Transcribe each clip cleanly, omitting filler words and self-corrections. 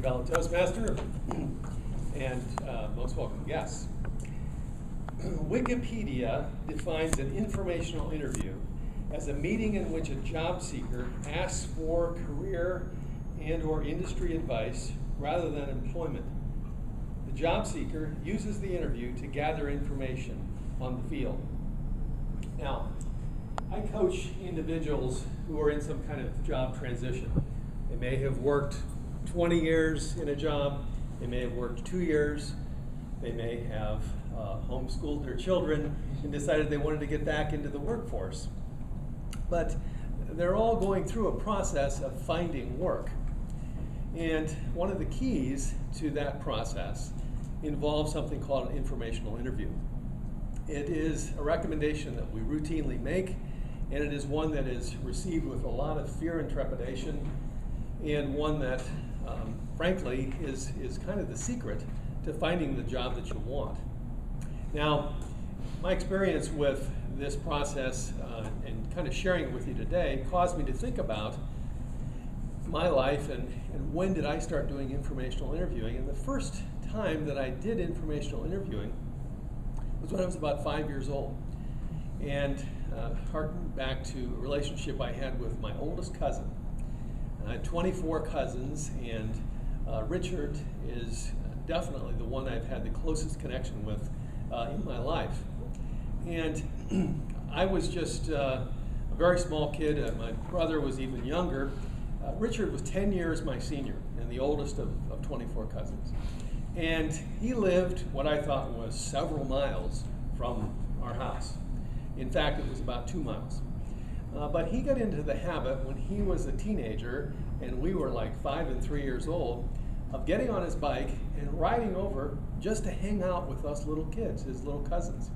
fellow Toastmaster, and most welcome guests. Wikipedia defines an informational interview as a meeting in which a job seeker asks for career and/or industry advice rather than employment. The job seeker uses the interview to gather information on the field. Now, I coach individuals who are in some kind of job transition. They may have worked 20 years in a job, they may have worked 2 years, they may have homeschooled their children and decided they wanted to get back into the workforce. But they're all going through a process of finding work. And one of the keys to that process involves something called an informational interview. It is a recommendation that we routinely make, and it is one that is received with a lot of fear and trepidation, and one that, frankly, is kind of the secret to finding the job that you want. Now, my experience with this process and kind of sharing it with you today caused me to think about my life and when did I start doing informational interviewing. And the first time that I did informational interviewing was when I was about 5 years old. And harkened back to a relationship I had with my oldest cousin. I had 24 cousins, and Richard is definitely the one I've had the closest connection with in my life. And I was just a very small kid. My brother was even younger. Richard was 10 years my senior and the oldest of 24 cousins. And he lived what I thought was several miles from our house. In fact, it was about 2 miles. But he got into the habit when he was a teenager, and we were like 5 and 3 years old, of getting on his bike and riding over just to hang out with us little kids, his little cousins.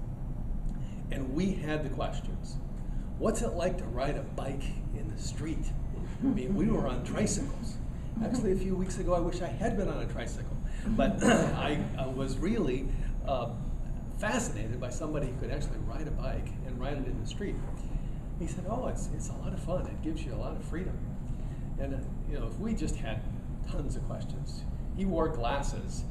And we had the questions. What's it like to ride a bike in the street? I mean, we were on tricycles. Actually, a few weeks ago, I wish I had been on a tricycle. But I was really fascinated by somebody who could actually ride a bike and ride it in the street. He said, oh, it's a lot of fun. It gives you a lot of freedom. And if we just had tons of questions. He wore glasses.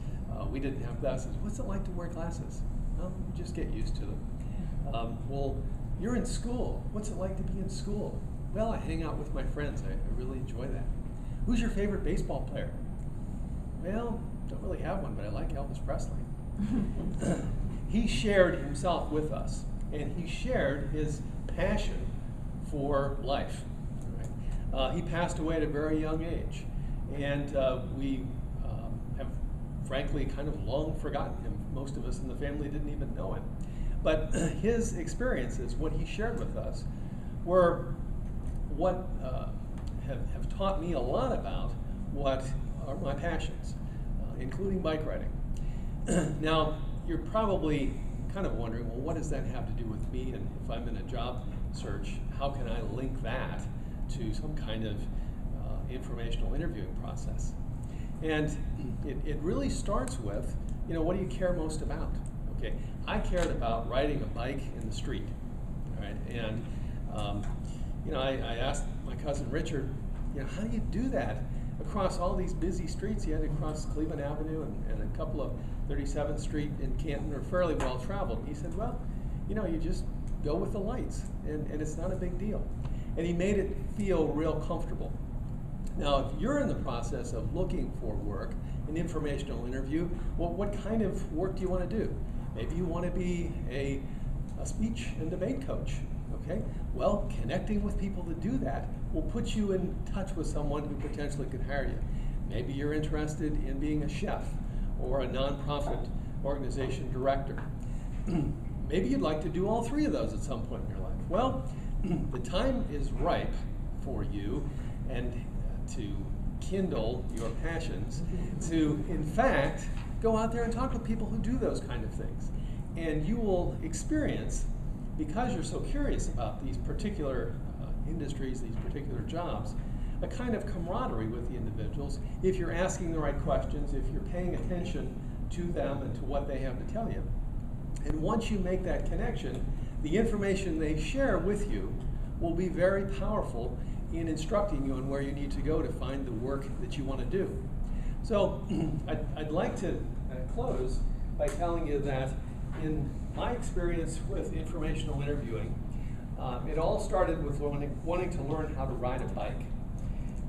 We didn't have glasses. What's it like to wear glasses? Well, you just get used to them. Well, you're in school. What's it like to be in school? Well, I hang out with my friends. I really enjoy that. Who's your favorite baseball player? Well, don't really have one, but I like Elvis Presley. He shared himself with us, and he shared his passion for life. Right? He passed away at a very young age, and we have frankly kind of long forgotten him. Most of us in the family didn't even know him. But his experiences, what he shared with us, were what have taught me a lot about what are my passions, including bike riding. Now, you're probably kind of wondering, well, what does that have to do with me? And if I'm in a job search, how can I link that to some kind of informational interviewing process? And it really starts with, what do you care most about? Okay, I cared about riding a bike in the street, right? And I asked my cousin Richard, how do you do that across all these busy streets? He had to cross Cleveland Avenue and a couple of 37th Street in Canton are fairly well traveled. He said, well, you just go with the lights, and it's not a big deal. And he made it feel real comfortable. Now, if you're in the process of looking for work, an informational interview, well, what kind of work do you want to do? Maybe you want to be a speech and debate coach, okay? Well, connecting with people to do that will put you in touch with someone who potentially could hire you. Maybe you're interested in being a chef or a nonprofit organization director. Maybe you'd like to do all three of those at some point in your life. Well, the time is ripe for you and to kindle your passions to, in fact, go out there and talk with people who do those kind of things. And you will experience, because you're so curious about these particular industries, these particular jobs, a kind of camaraderie with the individuals if you're asking the right questions, if you're paying attention to them and to what they have to tell you. And once you make that connection, the information they share with you will be very powerful in instructing you on where you need to go to find the work that you want to do. So I'd like to close by telling you that in my experience with informational interviewing, it all started with wanting to learn how to ride a bike.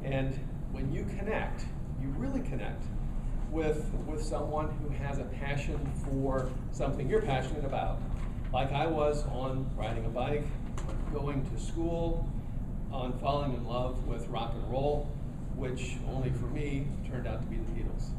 And when you connect, you really connect with someone who has a passion for something you're passionate about, like I was on riding a bike, on going to school, on falling in love with rock and roll, which only for me turned out to be the Beatles.